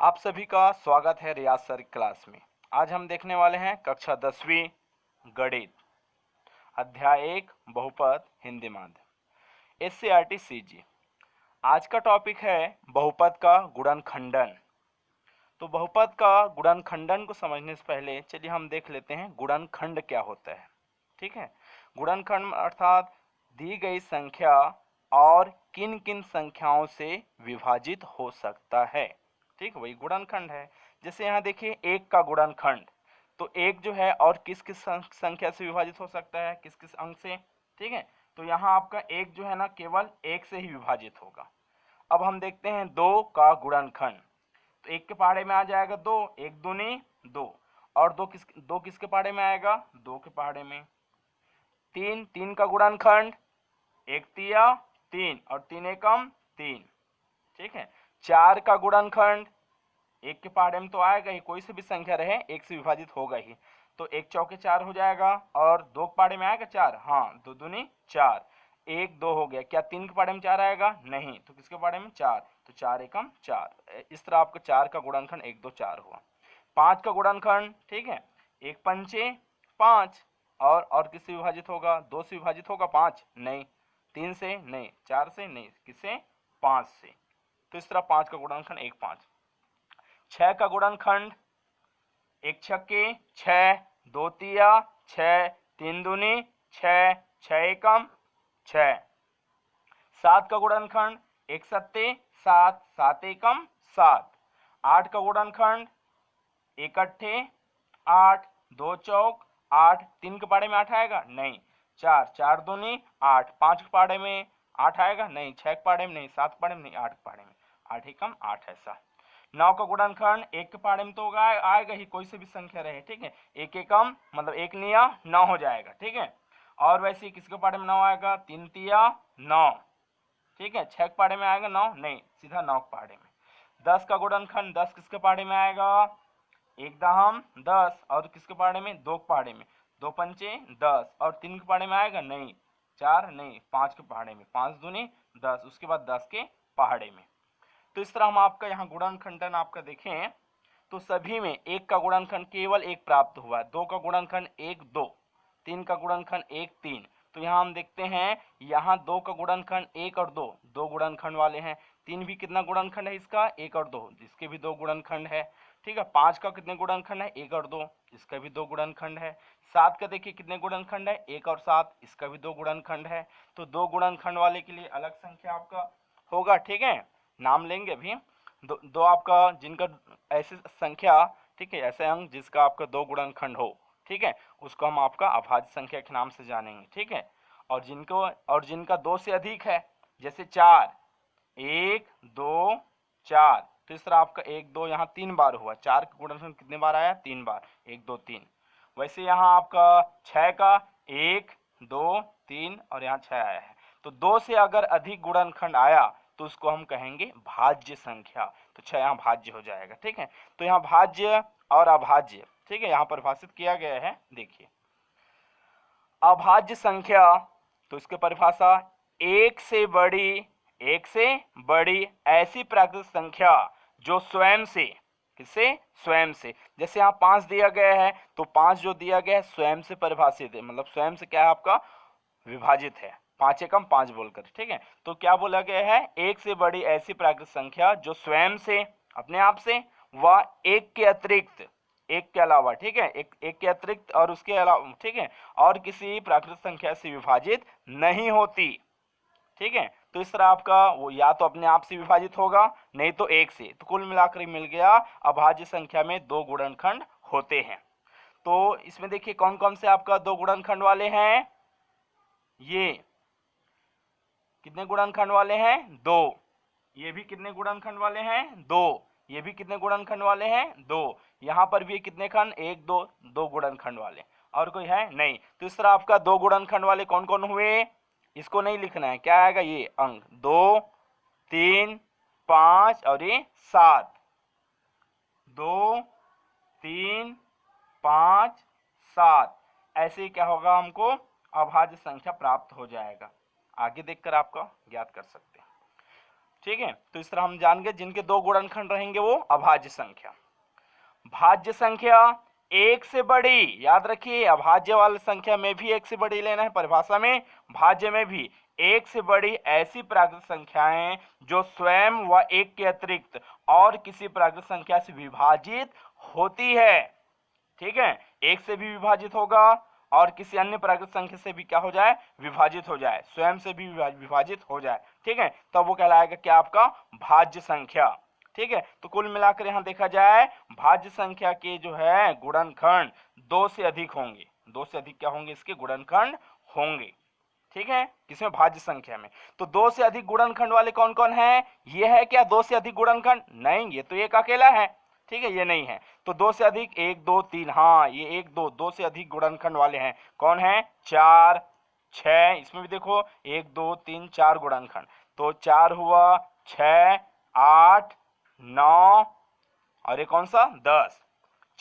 आप सभी का स्वागत है रियाज सर क्लास में। आज हम देखने वाले हैं कक्षा 10वीं गणित अध्याय 1 बहुपद हिंदी माध्यम एससीईआरटी सीजी। आज का टॉपिक है बहुपद का गुणनखंडन। तो बहुपद का गुणनखंडन को समझने से पहले चलिए हम देख लेते हैं गुणनखंड क्या होता है। ठीक है, गुणनखंड अर्थात दी गई संख्या और किन किन संख्याओं से विभाजित हो सकता है। ठीक, वही गुणनखंड है। जैसे यहाँ देखिए एक का गुणनखंड, तो एक जो है और किस किस संख्या से विभाजित हो सकता है, किस किस अंक से। ठीक है, तो यहाँ आपका एक जो है ना केवल एक से ही विभाजित होगा। अब हम देखते हैं दो का गुणनखंड, तो एक के पहाड़े में आ जाएगा दो, एक दूनी दो, और दो किसके पहाड़े में आएगा, दो के पहाड़े में। तीन, तीन का गुणनखंड, एक तिया तीन और तीन एकम तीन। ठीक है, चार का गुणनखंड, एक के पहाड़े में तो आएगा ही, कोई से भी संख्या रहे एक से विभाजित होगा ही, तो एक चौके चार हो जाएगा, और दो के पहाड़े में आएगा चार, हाँ दो दूनी चार, एक दो हो गया। क्या तीन के पहाड़े में चार आएगा, नहीं, तो किसके पहाड़े में चार, तो चार एकम चार। इस तरह आपका चार का गुणनखंड एक दो चार हुआ। पांच का गुणनखंड, ठीक है, एक पंचे पांच, और किससे विभाजित होगा, दो से विभाजित होगा पांच, नहीं, तीन से नहीं, चार से नहीं, किससे, पांच से। तो इस तरह पांच का गुणनखंड एक पांच। छह का गुणनखंड, एक छक्के छह, दो तिया छह, तीन दूनी छह, छह एकम छह। सात का गुणनखंड, एक सत्ते सात, सात एकम सात। आठ का गुणनखंड, एक अट्ठे आठ, दो चौक आठ, तीन के पहाड़े में आठ आएगा, नहीं, चार, चार दूनी आठ, पांच के पहाड़े में आठ आएगा, नहीं, छह के पहाड़े में नहीं, सात के पहाड़े में नहीं, आठ के पहाड़े में, आठ एकम आठ। ऐसा नौ का गुणनखंड, एक के पहाड़े में तो होगा आएगा ही, कोई से भी संख्या रहे। ठीक है, एक एकम मतलब एक निया नौ हो जाएगा। ठीक है, और वैसे किसके पहाड़े में नौ आएगा, तीन तिया नौ। ठीक है, छह के पहाड़े में आएगा नौ, नहीं, सीधा नौ के पहाड़े में। दस का गुणनखंड, दस किसके पहाड़े में आएगा, एक दहम दस, और किसके पहाड़े में, दो के पहाड़े में, दो पंचे दस, और तीन के पहाड़े में आएगा, नहीं, चार नहीं, पांच के पहाड़े में, पांच दूनी दस, उसके बाद दस के पहाड़े में। तो इस तरह हम आपका यहाँ गुणनखंडन आपका देखें तो सभी में एक का गुणनखंड केवल एक प्राप्त हुआ, दो का गुणनखंड एक दो, तीन का गुणनखंड एक तीन। तो यहाँ हम देखते हैं यहाँ दो का गुणनखंड एक और दो, दो गुणनखंड वाले हैं। तीन भी कितना गुणनखंड है इसका, एक और दो, जिसके भी दो गुणनखंड है। ठीक है, पांच का कितने गुणनखंड है, एक और दो, इसका भी दो गुणनखंड है। सात का देखिए कितने गुणनखंड है, एक और सात, इसका भी दो गुणनखंड है। तो दो गुणनखंड वाले के लिए अलग संख्या आपका होगा। ठीक है, नाम लेंगे अभी। दो आपका जिनका ऐसी संख्या, ठीक है, ऐसे अंक जिसका आपका दो गुणनखंड हो, ठीक है, उसको हम आपका अभाज्य संख्या के नाम से जानेंगे। ठीक है, और जिनका दो से अधिक है, जैसे चार, एक दो चार, तो इस तरह आपका एक दो यहाँ तीन बार हुआ, चार का गुणनखंड कितने बार आया, तीन बार, एक दो तीन। वैसे यहाँ आपका छह का एक दो तीन और यहाँ छह आया है, तो दो से अगर अधिक गुणनखंड आया तो उसको हम कहेंगे भाज्य संख्या। तो छह यहाँ भाज्य हो जाएगा। ठीक है, तो यहाँ भाज्य और अभाज्य, ठीक है, यहाँ परिभाषित किया गया है। देखिए अभाज्य संख्या, तो इसकी परिभाषा एक से बड़ी ऐसी प्राकृतिक संख्या जो स्वयं से, किससे, स्वयं से। जैसे यहाँ पांच दिया गया है, तो पांच जो दिया गया है स्वयं से परिभाषित है, मतलब स्वयं से क्या है आपका, विभाजित है, पांच एकम पांच बोलकर। ठीक है, तो क्या बोला गया है, एक से बड़ी ऐसी प्राकृतिक संख्या जो स्वयं से, अपने आप से, व एक के अतिरिक्त, एक के अलावा, ठीक है, एक के अतिरिक्त और उसके अलावा, ठीक है, और किसी प्राकृतिक संख्या से विभाजित नहीं होती। ठीक है, तो इस तरह आपका वो या तो अपने आप से विभाजित होगा, नहीं तो एक से। तो कुल मिलाकर मिल गया अभाज्य संख्या में दो गुणनखंड होते हैं। तो इसमें देखिए कौन कौन से आपका दो गुणनखंड वाले हैं, ये कितने गुणनखंड वाले हैं, दो। ये भी कितने गुणनखंड वाले हैं, दो। ये भी कितने गुणनखंड वाले हैं, दो। यहाँ पर भी कितने खंड, एक दो, दो गुणनखंड वाले, और कोई है नहीं। तो इस तरह आपका दो गुणनखंड वाले कौन कौन हुए, इसको नहीं लिखना है, क्या आएगा ये अंक, दो तीन पांच और ये सात, दो तीन पांच सात। ऐसे ही क्या होगा, हमको अभाज्य संख्या प्राप्त हो जाएगा। आगे देखकर आपका ज्ञात कर सकते हैं। ठीक है, तो इस तरह हम जान गए जिनके दो गुणनखंड रहेंगे वो अभाज्य संख्या। भाज्य संख्या एक से बड़ी, याद रखिए अभाज्य वाली संख्या में भी एक से बड़ी लेना है परिभाषा में, भाज्य में भी एक से बड़ी ऐसी प्राकृत संख्याएं जो स्वयं व एक के अतिरिक्त और किसी प्राकृत संख्या से विभाजित होती है। ठीक है, एक से भी विभाजित होगा और किसी अन्य प्राकृत संख्या से भी क्या हो जाए, विभाजित हो जाए, स्वयं से भी विभाजित हो जाए। ठीक है, तब वो कहलाएगा क्या, आपका भाज्य संख्या। ठीक है, तो कुल मिलाकर यहाँ देखा जाए भाज्य संख्या के जो है गुणनखंड दो से अधिक होंगे, दो से अधिक क्या होंगे, इसके गुणनखंड होंगे। ठीक है, किसमें, भाज्य संख्या में। तो दो से अधिक गुणनखंड वाले कौन कौन है, ये है क्या दो से अधिक गुणनखंड, नहीं ये तो एक अकेला है। ठीक है, ये नहीं है। तो दो से अधिक, एक दो तीन, हाँ ये एक दो, दो से अधिक गुणनखंड वाले हैं कौन है, चार छह, इसमें भी देखो एक दो तीन चार गुणनखंड, तो चार हुआ, छह आठ नौ और ये कौन सा, 10,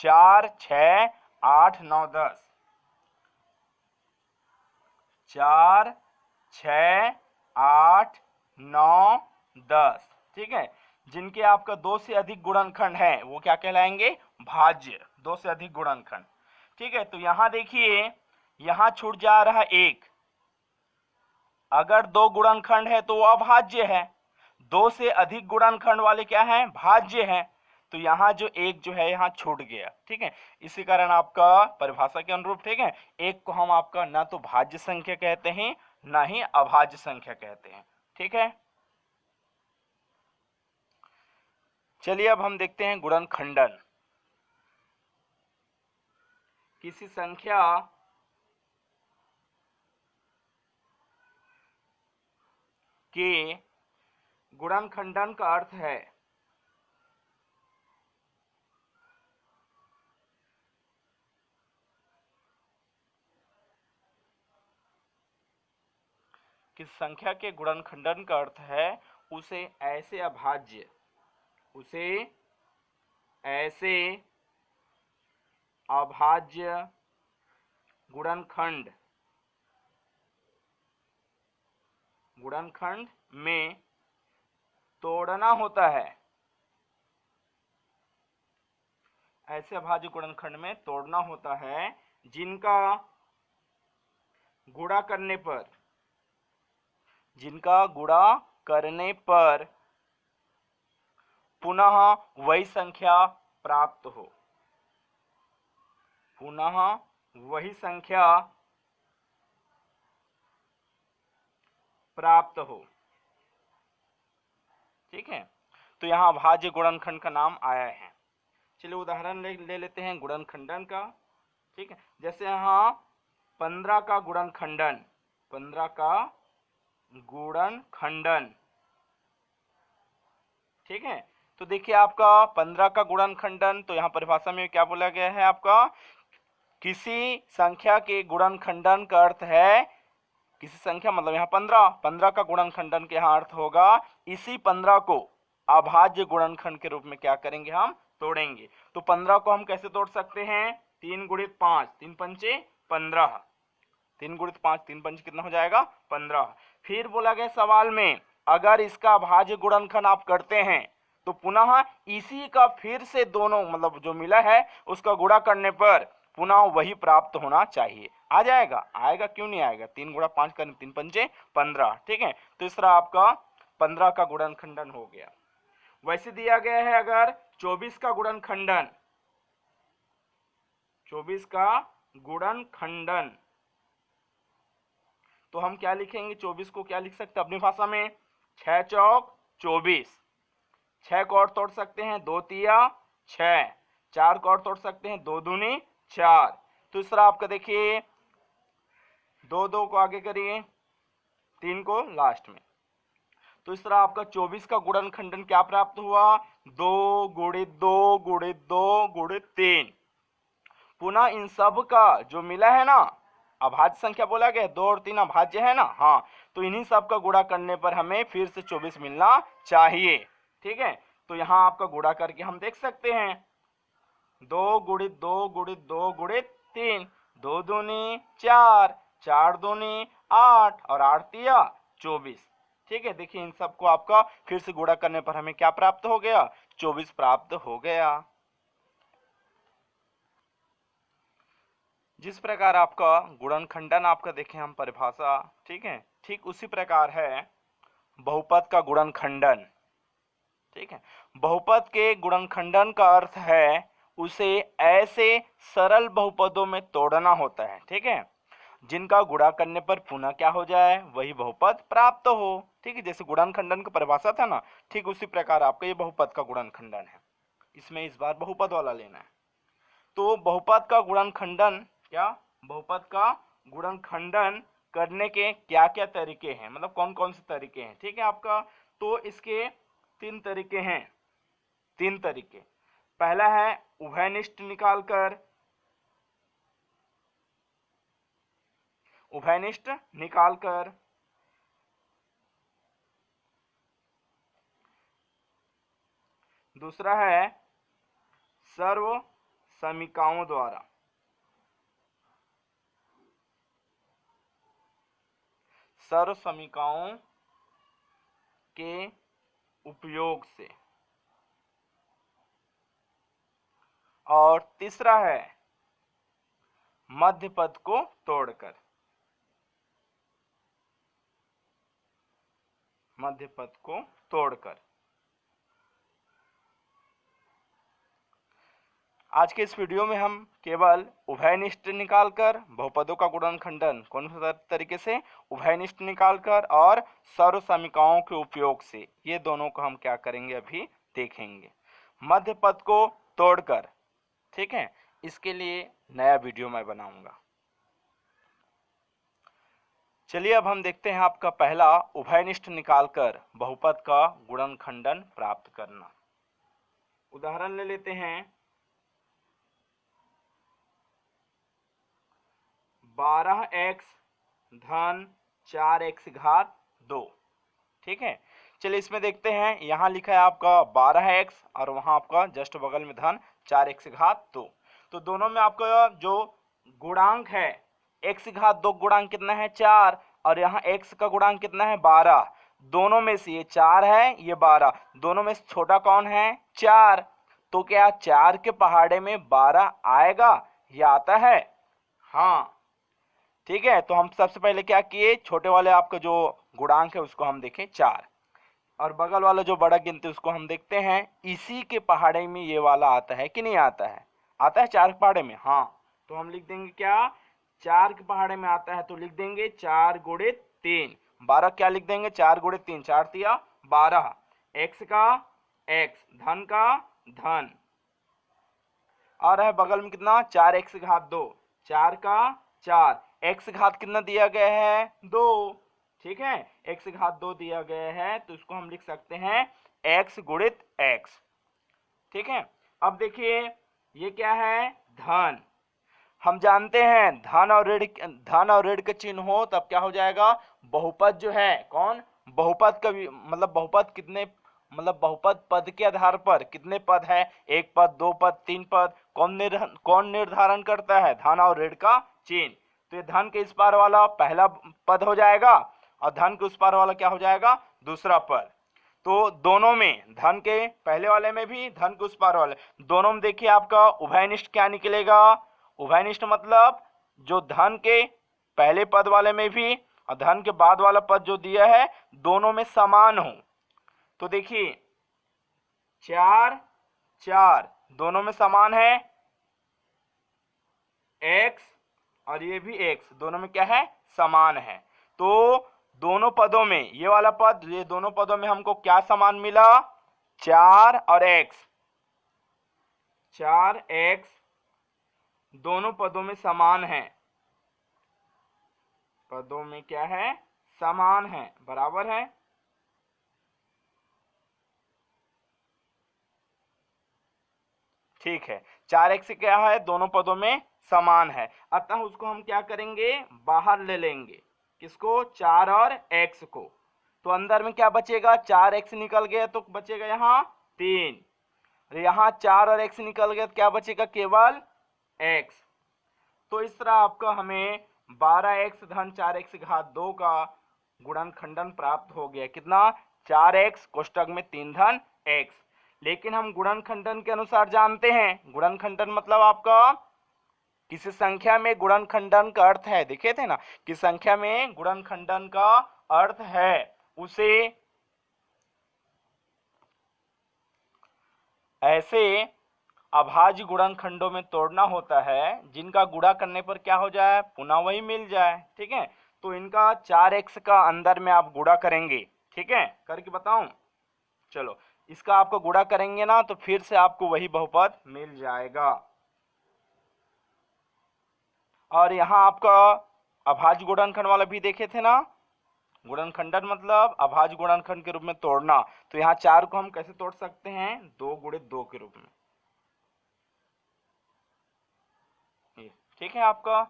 4 6 8 9 10, 4 6 8 9 10। ठीक है, जिनके आपका दो से अधिक गुणनखंड है वो क्या कहलाएंगे, भाज्य, दो से अधिक गुणनखंड। ठीक है, तो यहां देखिए यहां छूट जा रहा एक, अगर दो गुणनखंड है तो वो अभाज्य है, दो से अधिक गुणनखंड वाले क्या हैं, भाज्य हैं। तो यहाँ जो एक जो है यहाँ छूट गया। ठीक है, इसी कारण आपका परिभाषा के अनुरूप, ठीक है, एक को हम आपका ना तो भाज्य संख्या कहते हैं ना ही अभाज्य संख्या कहते हैं। ठीक है, चलिए अब हम देखते हैं गुणनखंडन। किसी संख्या के गुणनखंडन का अर्थ है किस संख्या के गुणनखंडन का अर्थ है उसे ऐसे अभाज्य, उसे ऐसे अभाज्य गुणनखंड में तोड़ना होता है, ऐसे अभाज्य गुणनखंड में तोड़ना होता है जिनका गुणा करने पर, जिनका गुणा करने पर पुनः वही संख्या प्राप्त हो, पुनः वही संख्या प्राप्त हो। ठीक है, तो यहाँ अभाज्य गुणनखंड का नाम आया है। चलिए उदाहरण ले लेते हैं गुणनखंडन का। ठीक है, जैसे यहाँ 15 का गुणनखंडन, 15 का गुणनखंडन। ठीक है, तो देखिए आपका 15 का गुणनखंडन, तो यहाँ परिभाषा में क्या बोला गया है, आपका किसी संख्या के गुणनखंडन का अर्थ है, किसी संख्या मतलब यहाँ 15 का गुणनखंडन के यहाँ अर्थ होगा इसी 15 को अभाज्य गुणनखंड के रूप में क्या करेंगे, हम तोड़ेंगे। तो 15 को हम कैसे तोड़ सकते हैं, 3 गुणित 5, 3 पंचे 15, 3 गुणित 5 3 पंचे कितना हो जाएगा, 15। फिर बोला गया सवाल में अगर इसका अभाज्य गुणनखंड आप करते हैं तो पुनः इसी का फिर से दोनों मतलब जो मिला है उसका गुणा करने पर पुनः वही प्राप्त होना चाहिए। आ जाएगा, आएगा क्यों नहीं आएगा, 3 गुणा 5 करें 3 पंचे 15। ठीक है, तो इस तरह आपका 15 का गुणनखंडन हो गया। वैसे दिया गया है अगर 24 का गुणनखंडन, 24 का गुणनखंडन, तो हम क्या लिखेंगे, 24 को क्या लिख सकते हैं अपनी भाषा में, 6 चौक 24, 6 को और तोड़ सकते हैं 2 तिया 6, 4 को और तोड़ सकते हैं 2 दूनी 4। तो इस तरह आपका देखिए 2 2 को आगे करिए, 3 को लास्ट में, तो इस तरह आपका 24 का गुणनखंडन क्या प्राप्त हुआ, 2 गुणित 2 गुणित 2 गुणित 3। पुनः इन सब का जो मिला है ना, अभाज्य संख्या बोला गया 2 और 3 अभाज्य है ना, हाँ, तो इन्हीं सब का गुणा करने पर हमें फिर से 24 मिलना चाहिए। ठीक है, तो यहाँ आपका गुणा करके हम देख सकते हैं 2 गुणित 2 गुणित 2 गुणित 3, 2 दूनी 4, 4 दूनी 8 और 8 तिया 24। ठीक है, देखिए इन सबको आपका फिर से गुणा करने पर हमें क्या प्राप्त हो गया, 24 प्राप्त हो गया। जिस प्रकार आपका गुणनखंडन आपका देखें हम परिभाषा, ठीक है, ठीक उसी प्रकार है बहुपद का गुणनखंडन। ठीक है, बहुपद के गुणनखंडन का अर्थ है उसे ऐसे सरल बहुपदों में तोड़ना होता है, ठीक है, जिनका गुणा करने पर पुनः क्या हो जाए, वही बहुपद प्राप्त हो। ठीक है, जैसे गुणनखंडन की परिभाषा था ना, ठीक उसी प्रकार आपका ये बहुपद का गुणनखंडन है। इसमें इस बार बहुपद वाला लेना है। तो बहुपद का गुणनखंडन क्या, बहुपद का गुणनखंडन करने के क्या क्या तरीके हैं, मतलब कौन कौन से तरीके हैं। ठीक है आपका, तो इसके 3 तरीके हैं, 3 तरीके। पहला है उभयनिष्ठ निकालकर, उभयनिष्ठ निकालकर। दूसरा है सर्व समीकाओं द्वारा, सर्व समीकाओं के उपयोग से। और तीसरा है मध्य पद को तोड़कर, मध्य पद को तोड़कर। आज के इस वीडियो में हम केवल उभयनिष्ठ निकालकर बहुपदों का गुणनखंडन कौन सा तरीके से, उभयनिष्ठ निकालकर और सर्व समीकाओं के उपयोग से, ये दोनों को हम क्या करेंगे अभी देखेंगे। मध्य पद को तोड़कर, ठीक है, इसके लिए नया वीडियो मैं बनाऊंगा। चलिए अब हम देखते हैं आपका पहला उभयनिष्ठ निकालकर बहुपद का गुणनखंडन प्राप्त करना। उदाहरण ले लेते हैं, 12x धन 4x घात 2। ठीक है, चलिए इसमें देखते हैं, यहाँ लिखा है आपका 12x और वहाँ आपका जस्ट बगल में धन 4x घात 2। तो दोनों में आपका जो गुणांक है x घात 2 गुणांक कितना है 4, और यहाँ x का गुणांक कितना है 12। दोनों में से ये 4 है, ये 12, दोनों में से छोटा कौन है 4। तो क्या 4 के पहाड़े में 12 आएगा, ये आता है, हाँ। ठीक है, तो हम सबसे पहले क्या किए, छोटे वाले आपका जो गुणांक है उसको हम देखें 4, और बगल वाला जो बड़ा गिनती उसको हम देखते हैं इसी के पहाड़े में ये वाला आता है कि नहीं आता है, आता है 4 के पहाड़े में, हाँ। तो हम लिख देंगे क्या, 4 के पहाड़े में आता है, तो लिख देंगे 4 गुणित 3। 12 क्या लिख देंगे, 4 गुणित 3, 4 तिया 12, x का x, धन का धन, और है बगल में कितना 4x घात 2, 4 का 4, x घात कितना दिया गया है 2। ठीक है, x घात 2 दिया गया है, तो इसको हम लिख सकते हैं x गुणित x। ठीक है, अब देखिए ये क्या है धन, हम जानते हैं धन और ऋण के चिन्ह हो तब क्या हो जाएगा, बहुपद जो है कौन, बहुपद का मतलब बहुपद कितने, मतलब बहुपद पद के आधार पर कितने पद है, 1 पद 2 पद 3 पद, कौन निर्धारण करता है, धन और ऋण का चिन्ह। तो ये धन के इस पार वाला पहला पद हो जाएगा और धन के उस पार वाला क्या हो जाएगा, दूसरा पद। तो दोनों में, धन के पहले वाले में भी धन के उस पार वाले, दोनों में देखिए आपका उभयनिष्ठ क्या निकलेगा, उभयनिष्ठ मतलब जो धन के पहले पद वाले में भी और धन के बाद वाला पद जो दिया है दोनों में समान हो। तो देखिए 4 4 दोनों में समान है, x और ये भी x दोनों में क्या है, समान है। तो दोनों पदों में ये वाला पद, ये दोनों पदों में हमको क्या समान मिला, 4 और x, 4x दोनों पदों में समान है, पदों में क्या है, समान है, बराबर है। ठीक है, 4x क्या है, दोनों पदों में समान है, अतः उसको हम क्या करेंगे, बाहर ले लेंगे, किसको, 4 और x को। तो अंदर में क्या बचेगा, 4x निकल गया तो बचेगा यहाँ 3, यहाँ 4 और x निकल गया तो क्या बचेगा, केवल x। तो इस तरह आपका हमें 12x धन 4x घात 2 का गुणनखंडन प्राप्त हो गया। कितना? 4x कोष्टक में 3 धन x। लेकिन हम गुणनखंडन के अनुसार जानते हैं, गुणनखंडन मतलब आपका किसी संख्या में गुणनखंडन का अर्थ है, देखे थे ना, किस संख्या में गुणनखंडन का अर्थ है उसे ऐसे अभाज्य गुणनखंडों में तोड़ना होता है जिनका गुणा करने पर क्या हो जाए? पुनः वही मिल जाए। ठीक है, तो इनका 4x का अंदर में आप गुणा करेंगे। ठीक है, करके बताऊं? चलो, इसका आपको गुणा करेंगे ना तो फिर से आपको वही बहुपद मिल जाएगा। और यहाँ आपका अभाज्य गुणनखंड वाला भी देखे थे ना, गुणनखंडन मतलब अभाज्य गुणनखंड के रूप में तोड़ना। तो यहाँ 4 को हम कैसे तोड़ सकते हैं? 2 गुणे 2 के रूप में। ठीक है आपका।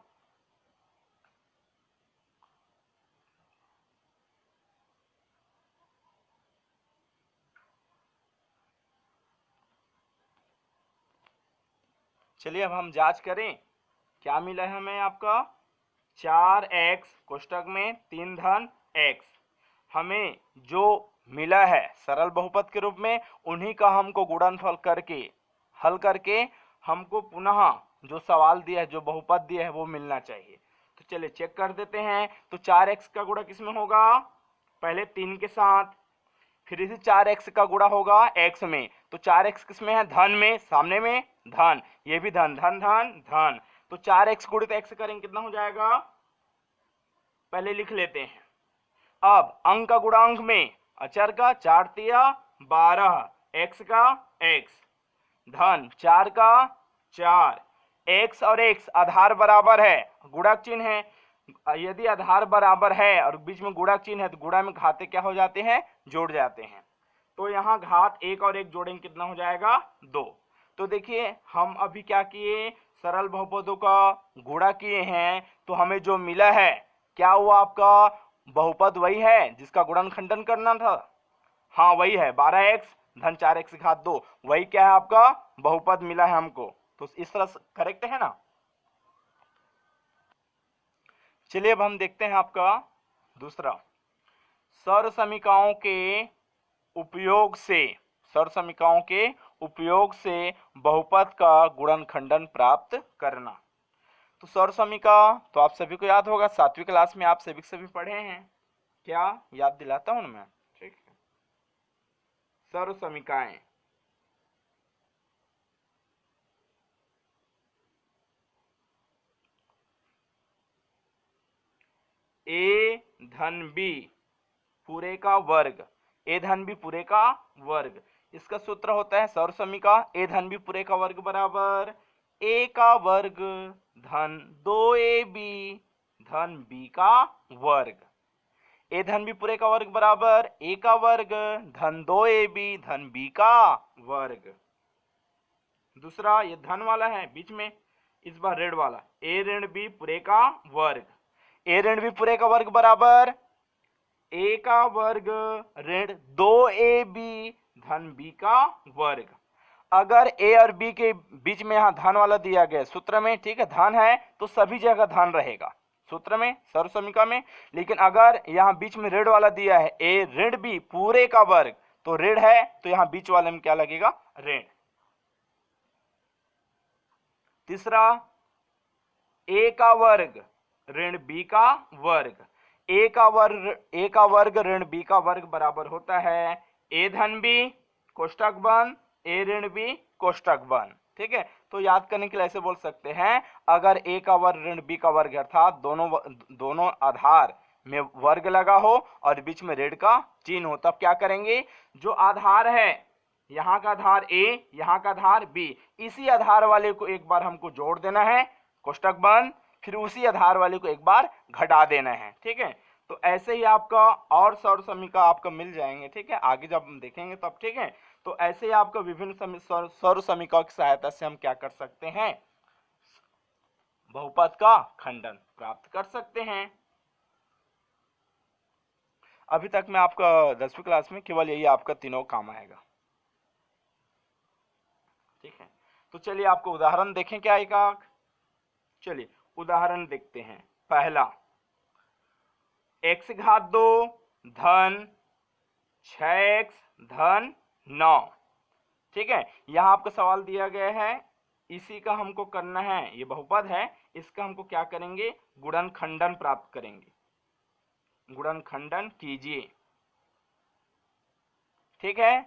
चलिए अब हम जांच करें, क्या मिला है हमें आपका? 4x कोष्टक में 3 धन x। हमें जो मिला है सरल बहुपद के रूप में, उन्हीं का हमको गुणनफल करके हल करके हमको पुनः जो सवाल दिया है, जो बहुपद दिया है, वो मिलना चाहिए। तो चलिए चेक कर देते हैं। तो 4x का गुणा किसमें होगा? पहले 3 के साथ, फिर इसी 4x का गुणा होगा x में। तो 4x किसमें है? धन में, सामने में धन, ये भी धन, धन धन धन। तो 4x गुणित x करेंगे कितना हो जाएगा? पहले लिख लेते हैं। अब अंक का गुणांक में अचर का 4 तिया 12, x का x, धन 4 का 4, x और x आधार बराबर है, गुणक चिन्ह है। यदि आधार बराबर है और बीच में गुणक चिन्ह है तो गुणा में घाते क्या हो जाते हैं? जोड़ जाते हैं। तो यहाँ घात 1 और 1 जोड़ेंगे कितना हो जाएगा? 2। तो देखिए हम अभी क्या किए? सरल बहुपदों का गुणा किए हैं, तो हमें जो मिला है क्या हुआ? आपका बहुपद वही है जिसका गुणनखंडन करना था। हाँ वही है, 12x धन 4x घात 2, वही क्या है? आपका बहुपद मिला है हमको। तो इस तरह से करेक्ट है ना। चलिए अब हम देखते हैं आपका दूसरा, सर्वसमीकाओं के उपयोग से, सर्वसमीकाओं के उपयोग से बहुपद का गुणनखंडन प्राप्त करना। तो सर्वसमीका तो आप सभी को याद होगा, 7वीं क्लास में आप सभी सभी पढ़े हैं। क्या याद दिलाता हूं मैं? ठीक है, सर्वसमीकाएं ए धन बी पूरे का वर्ग, ए धन बी पूरे का वर्ग, इसका सूत्र होता है सर्वसमीका ए धन बी पूरे का वर्ग बराबर ए का वर्ग धन 2ab धन बी का वर्ग। ए धन बी पूरे का वर्ग बराबर ए का वर्ग धन 2ab धन बी का वर्ग। दूसरा ये धन वाला है बीच में, इस बार ऋण वाला, ए ऋण बी पूरे का वर्ग, ए ऋण बी पूरे का वर्ग बराबर ए का वर्ग ऋण 2ab धन बी का वर्ग। अगर ए और बी के बीच में यहाँ धन वाला दिया गया सूत्र में, ठीक है, धन है तो सभी जगह धन रहेगा सूत्र में, सर्वसमीका में। लेकिन अगर यहाँ बीच में ऋण वाला दिया है ए ऋण बी पूरे का वर्ग, तो ऋण है तो यहाँ बीच वाले में क्या लगेगा? ऋण। तीसरा ए का वर्ग ऋण बी का वर्ग, ए का वर्ग ऋण बी का वर्ग बराबर होता है ए धन बी कोष्टक बंद ए ऋण बी कोष्टक बंद। ठीक है, तो याद करने के लिए ऐसे बोल सकते हैं, अगर ए का वर्ग ऋण बी का वर्ग अर्थात दोनों आधार में वर्ग लगा हो और बीच में ऋण का चिन्ह हो, तब क्या करेंगे? जो आधार है, यहाँ का आधार ए, यहाँ का आधार बी, इसी आधार वाले को एक बार हमको जोड़ देना है कोष्टक बंद, फिर उसी आधार वाले को एक बार घटा देना है। ठीक है, तो ऐसे ही आपका और सर्वसमीका आपका मिल जाएंगे। ठीक है, आगे जब हम देखेंगे तब। ठीक है, तो ऐसे ही आपका विभिन्न सर्वसमीकाओं की सहायता से हम क्या कर सकते हैं? बहुपद का खंडन प्राप्त कर सकते हैं। अभी तक मैं आपका 10वीं क्लास में केवल यही आपका तीनों काम आएगा। ठीक है, तो चलिए आपको उदाहरण देखें क्या आएगा। चलिए उदाहरण देखते हैं। पहला x घात 2 धन 6x धन 9। ठीक है, यहाँ आपका सवाल दिया गया है, इसी का हमको करना है, ये बहुपद है, इसका हमको क्या करेंगे, गुणनखंडन प्राप्त करेंगे। गुणनखंडन कीजिए। ठीक है,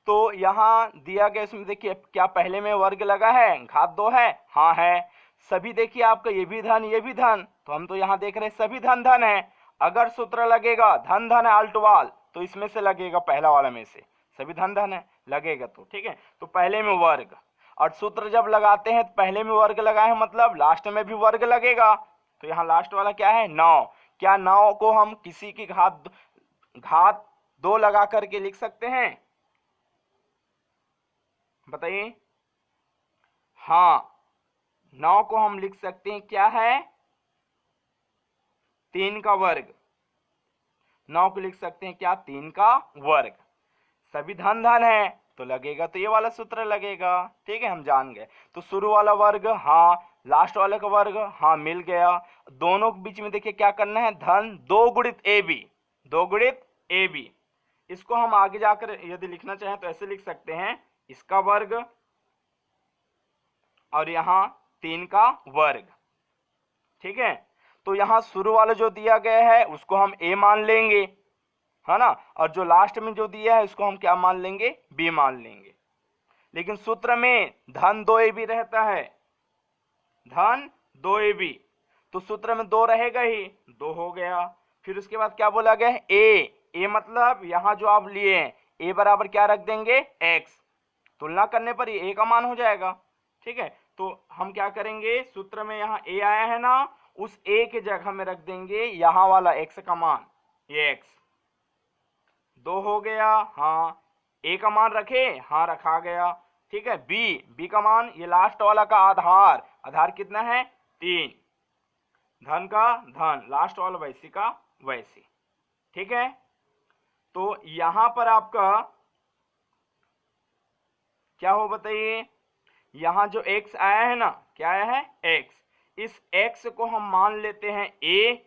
तो यहाँ दिया गया, इसमें देखिए क्या पहले में वर्ग लगा है, घात 2 है, हाँ है। सभी देखिए आपका ये भी धन ये भी धन, तो हम तो यहाँ देख रहे हैं सभी धन धन है। अगर सूत्र लगेगा धन धन है अल्टवाल, तो इसमें से लगेगा, पहला वाला में से, सभी धन धन है लगेगा तो। ठीक है, तो पहले में वर्ग, और सूत्र जब लगाते हैं तो पहले में वर्ग लगाए हैं, मतलब लास्ट में भी वर्ग लगेगा। तो यहाँ लास्ट वाला क्या है, 9। क्या 9 को हम किसी की घात 2 लगा करके लिख सकते हैं, बताइए। हाँ, 9 को हम लिख सकते हैं, क्या है, 3 का वर्ग। 9 को लिख सकते हैं क्या, 3 का वर्ग। सभी धन धन है तो लगेगा, तो ये वाला सूत्र लगेगा। ठीक है, हम जान गए। तो शुरू वाला वर्ग हाँ, लास्ट वाले का वर्ग हाँ, मिल गया। दोनों के बीच में देखिए क्या करना है, धन 2 गुणित ए बी, 2 गुणित ए बी। इसको हम आगे जाकर यदि लिखना चाहें तो ऐसे लिख सकते हैं, इसका वर्ग और यहाँ 3 का वर्ग। ठीक है, तो यहाँ शुरू वाला जो दिया गया है उसको हम a मान लेंगे, है ना, और जो लास्ट में जो दिया है उसको हम क्या मान लेंगे, b मान लेंगे। लेकिन सूत्र में धन 2ab रहता है, धन 2ab, तो सूत्र में 2 रहेगा ही, 2 हो गया। फिर उसके बाद क्या बोला गया है, a मतलब यहाँ जो आप लिए हैं a बराबर क्या रख देंगे, x, तुलना करने पर ये a का मान हो जाएगा। ठीक है, तो हम क्या करेंगे, सूत्र में यहाँ a आया है ना, उस a के जगह में रख देंगे यहाँ वाला x का मान, ये x। 2 हो गया, हाँ, a का मान रखे, हाँ रखा गया। ठीक है, b का मान, ये लास्ट वाला का आधार, आधार कितना है, 3, धन का धन, लास्ट वाला वैसी का वैसी। ठीक है, तो यहां पर आपका क्या हो बताइए, यहां जो x आया है ना, क्या आया है, x, इस x को हम मान लेते हैं a,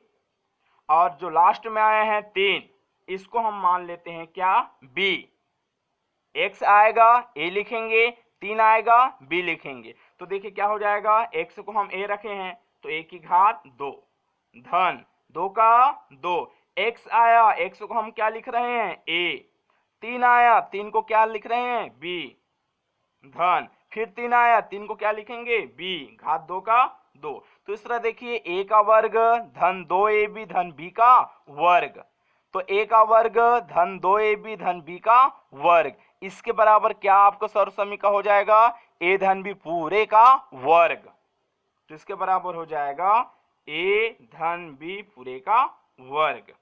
और जो लास्ट में आया है 3, इसको हम मान लेते हैं क्या, b। x आएगा a लिखेंगे, 3 आएगा b लिखेंगे, तो देखिए क्या हो जाएगा, x को हम a रखे हैं तो a की घात 2 धन 2 का 2, x आया, x को हम क्या लिख रहे हैं, a, 3 आया, 3 को क्या लिख रहे हैं, b धन, फिर 3 आया, 3 को क्या लिखेंगे, b घात 2 का 2। तो इस तरह देखिए a का वर्ग धन 2ab धन b का वर्ग, तो a का वर्ग धन 2ab धन b का वर्ग, इसके बराबर क्या आपको सर्व समीकरण हो जाएगा, a धन b पूरे का वर्ग। तो इसके बराबर हो जाएगा a धन b पूरे का वर्ग।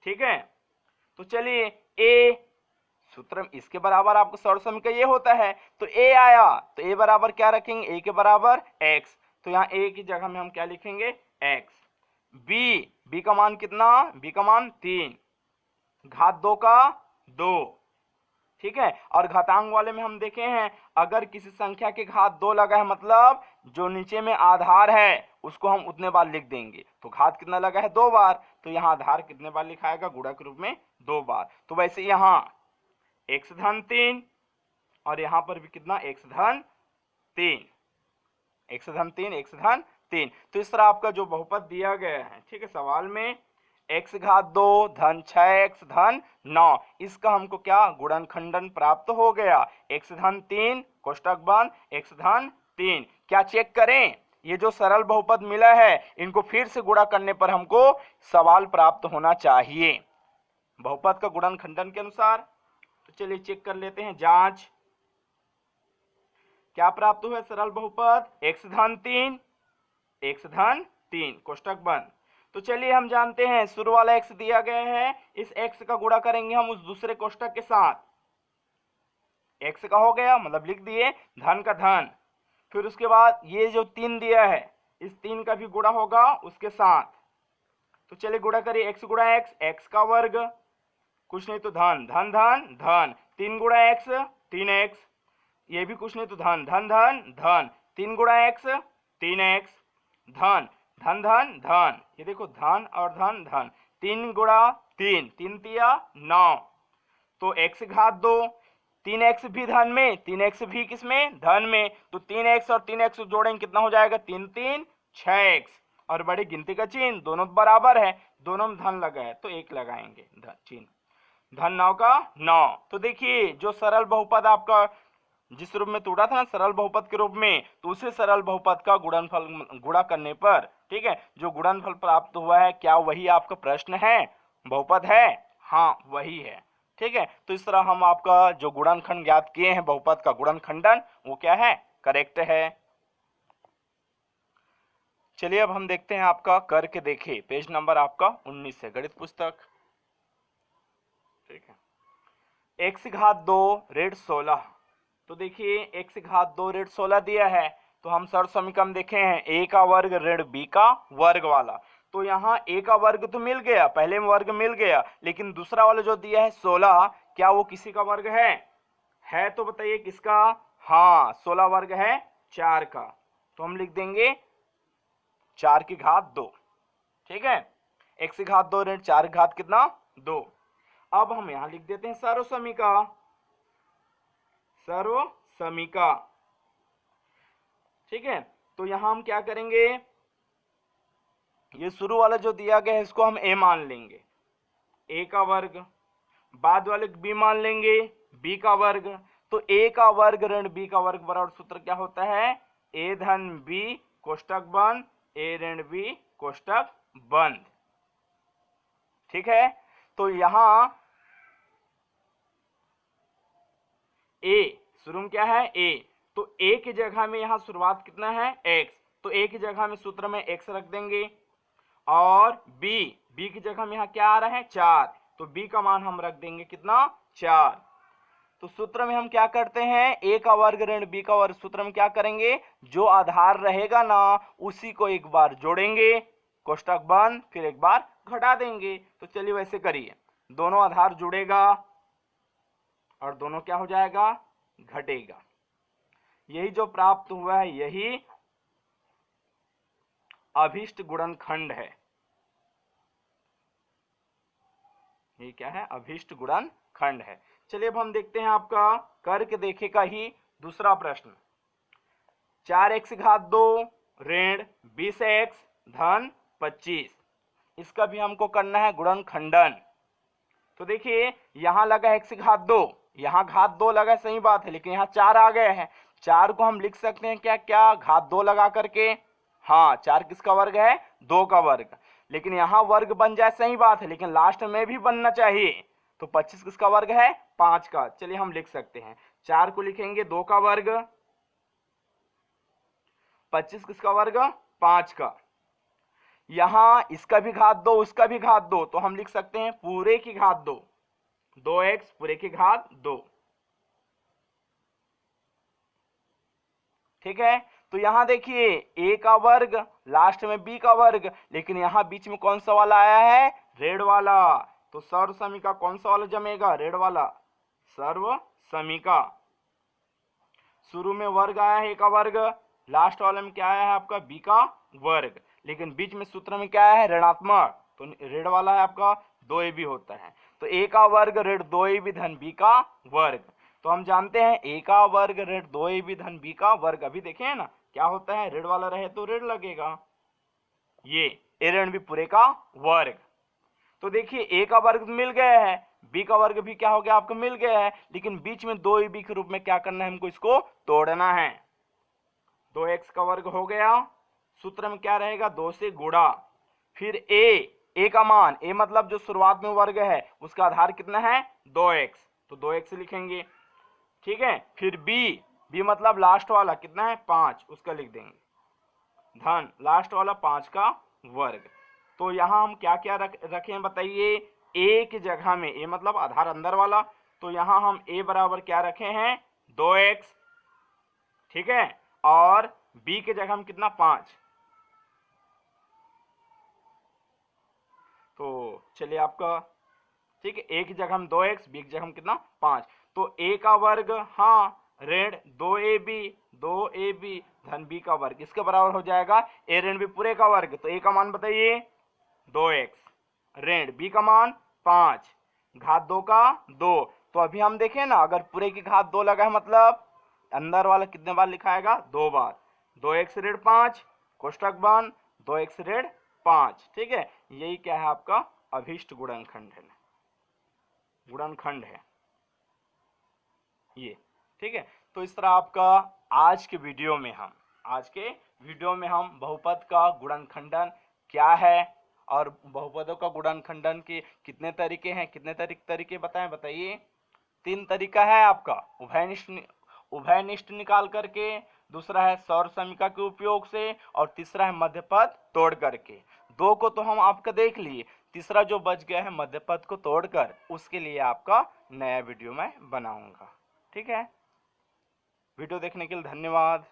ठीक है, तो चलिए a सूत्र इसके बराबर आपको सर्व समीकरण ये होता है, तो a आया तो a बराबर क्या रखेंगे, a के बराबर x, तो यहाँ a की जगह में हम क्या लिखेंगे, x। b का मान कितना, b का मान 3, घात 2 का 2। ठीक है, और घातांक वाले में हम देखे हैं, अगर किसी संख्या के घात 2 लगा है, मतलब जो नीचे में आधार है उसको हम उतने बार लिख देंगे, तो घात कितना लगा है, 2 बार, तो यहाँ आधार कितने बार लिखाएगा, गुणा के रूप में 2 बार। तो वैसे यहाँ x धन 3, और यहाँ पर भी कितना, x धन 3, x धन 3, x धन 3। तो इस तरह आपका जो बहुपद दिया गया है, ठीक है, सवाल में x घात 2 धन 6x धन 9, इसका हमको क्या, गुणनखंडन प्राप्त हो गया। x धन 3 कोष्टक बंद, x धन 3। क्या चेक करें, ये जो सरल बहुपद मिला है इनको फिर से गुणा करने पर हमको सवाल प्राप्त होना चाहिए बहुपद का गुणनखंडन के अनुसार। तो चलिए चेक कर लेते हैं, जांच क्या प्राप्त हुआ, सरल बहुपद x धन 3, x धन 3 कोष्टक बंद। तो चलिए हम जानते हैं शुरू वाला x दिया गया है, इस x का गुणा करेंगे हम उस दूसरे कोष्टक के साथ, x का हो गया मतलब लिख दिए धन का धन, फिर उसके बाद ये जो 3 दिया है इस 3 का भी गुणा होगा उसके साथ। तो चलिए गुणा करिए, x गुणा x, x का वर्ग, कुछ नहीं तो धन धन धन धन, 3 गुणा x 3x, ये भी कुछ नहीं तो धन धन धन धन, 3 गुणा x 3x, धन धन धन धन, ये देखो धन और धन धन, 3 गुणा 3, 3 तिया 9, तो x घात 2, 3x भी धन में, 3x भी किसमें, धन में, तो 3x और 3x जोड़ेंगे कितना हो जाएगा, 3 3 6x, और बड़ी गिनती का चिन्ह दोनों बराबर है, दोनों में धन लगा है तो 1 लगाएंगे धन चिन्ह, धन 9 का 9। तो देखिए जो सरल बहुपद आपका जिस रूप में तोड़ा था ना सरल बहुपद के रूप में, तो उसी सरल बहुपद का गुणनफल गुणा करने पर, ठीक है, जो गुणनफल प्राप्त हुआ है, क्या वही आपका प्रश्न है, बहुपद है, हाँ वही है, ठीक है। तो इस तरह हम आपका जो गुणनखंड ज्ञात किए हैं बहुपद का गुणनखंडन, वो क्या है, करेक्ट है। चलिए अब हम देखते हैं आपका करके देखिए, पेज नंबर आपका 19 है, गणित पुस्तक, ठीक है। x घात 2 ऋण 16, तो देखिए x घात 2 ऋण 16 दिया है, तो हम सर्व समीकरण देखे हैं a का वर्ग ऋण b का वर्ग वाला, तो यहाँ a का वर्ग तो मिल गया, पहले में वर्ग मिल गया, लेकिन दूसरा वाला जो दिया है 16, क्या वो किसी का वर्ग है तो बताइए किसका, हाँ 16 वर्ग है 4 का, तो हम लिख देंगे 4 की घात 2, ठीक है, x घात 2 ऋण 4 घात कितना 2। अब हम यहां लिख देते हैं सर्व समीका, ठीक है। तो यहां हम क्या करेंगे, ये शुरू वाला जो दिया गया है इसको हम a मान लेंगे, a का वर्ग, बाद वाले b मान लेंगे b का वर्ग, तो a का वर्ग ऋण b का वर्ग बराबर सूत्र क्या होता है, a धन b कोष्टक बंद a ऋण b कोष्टक बंद, ठीक है। तो यहां a शुरू में क्या है a, तो a की जगह में यहां शुरुआत कितना है x, तो a की जगह में सूत्र में x रख देंगे, और b की जगह में यहां क्या आ रहा है 4, तो b का मान हम रख देंगे कितना 4। तो सूत्र में हम क्या करते हैं, a का वर्ग ऋण b का वर्ग, सूत्र में क्या करेंगे, जो आधार रहेगा ना उसी को एक बार जोड़ेंगे कोष्टक बंद, फिर एक बार घटा देंगे। तो चलिए वैसे करिए, दोनों आधार जुड़ेगा और दोनों क्या हो जाएगा, घटेगा, यही जो प्राप्त हुआ है यही अभिष्ट गुणनखंड है, ये क्या है, अभिष्ट गुणनखंड है। चलिए अब हम देखते हैं आपका करके देखे का ही दूसरा प्रश्न, 4x घात 2 ऋण 20x धन 25, इसका भी हमको करना है गुणनखंडन। तो देखिए यहां लगा x घात 2, यहाँ घात 2 लगा, सही बात है, लेकिन यहाँ 4 आ गए हैं, 4 को हम लिख सकते हैं क्या क्या घात 2 लगा करके, हाँ 4 किसका वर्ग है, 2 का वर्ग, लेकिन यहाँ वर्ग बन जाए सही बात है, लेकिन लास्ट में भी बनना चाहिए, तो 25 किसका वर्ग है, 5 का। चलिए हम लिख सकते हैं, 4 को लिखेंगे 2 का वर्ग, 25 किसका वर्ग, 5 का, यहाँ इसका भी घात 2 उसका भी घात 2, तो हम लिख सकते हैं पूरे की घात 2, 2x पूरे की घात 2, ठीक है। तो यहां देखिए a का वर्ग लास्ट में b का वर्ग, लेकिन यहां बीच में कौन सा वाला आया है, ऋण वाला, तो सर्व समीका कौन सा वाला जमेगा, ऋण वाला, सर्व समीका, शुरू में वर्ग आया है a का वर्ग, लास्ट वाले में क्या आया है आपका b का वर्ग, लेकिन बीच में सूत्र में क्या है ऋणात्मक, तो ऋण वाला है आपका 2ab होता है, तो a का वर्ग ऋण 2ab धन b का वर्ग, तो हम जानते हैं a का वर्ग ऋण 2ab धन b का वर्ग, अभी देखे ना क्या होता है, ऋण वाला रहे तो ऋण लगेगा, ये a ऋण b पूरे का वर्ग। तो देखिए a का वर्ग मिल गया है, b का वर्ग भी क्या हो गया आपको मिल गया है, लेकिन बीच में 2ab के रूप में क्या करना है, हमको इसको तोड़ना है, 2x का वर्ग हो गया, सूत्र में क्या रहेगा 2 से गुणा, फिर a का मान, a मतलब जो शुरुआत में वर्ग है उसका आधार कितना है 2x, तो 2x लिखेंगे, ठीक है। फिर b मतलब लास्ट वाला कितना है 5, उसका लिख देंगे, धन लास्ट वाला 5 का वर्ग। तो यहां हम क्या क्या रखें बताइए, a की जगह में, a मतलब आधार अंदर वाला, तो यहां हम a बराबर क्या रखे हैं 2x, ठीक है, और b की जगह हम कितना 5, तो चलिए आपका ठीक है, a की जगह हम 2x, b की जगह हम कितना 5, तो a का वर्ग हाँ ऋण 2ab 2ab धन b का वर्ग, इसके बराबर हो जाएगा a ऋण b पूरे का वर्ग। तो a का मान बताइए 2x, ऋण b का मान 5, घात 2 का 2। तो अभी हम देखें ना, अगर पूरे की घात 2 लगा है मतलब अंदर वाला कितने बार लिखाएगा, 2 बार। 2x ऋण 5 कोष्टक बंद 2x ऋण 5। ठीक है, यही क्या है आपका अभिष्ट गुणनखंड है, गुणनखंड है ये। ठीक है, तो इस तरह आपका आज के वीडियो में हम बहुपद का गुणनखंडन क्या है और बहुपदों का गुणनखंडन के कितने तरीके हैं, कितने तरीके बताइए। 3 तरीका है आपका, उभयनिष्ठ निकाल करके, दूसरा है सौर समीकरण के उपयोग से, और तीसरा है मध्यपद तोड़ करके। 2 को तो हम आपका देख लिए, तीसरा जो बच गया है मध्यपद को तोड़कर, उसके लिए आपका नया वीडियो मैं बनाऊंगा। ठीक है, वीडियो देखने के लिए धन्यवाद।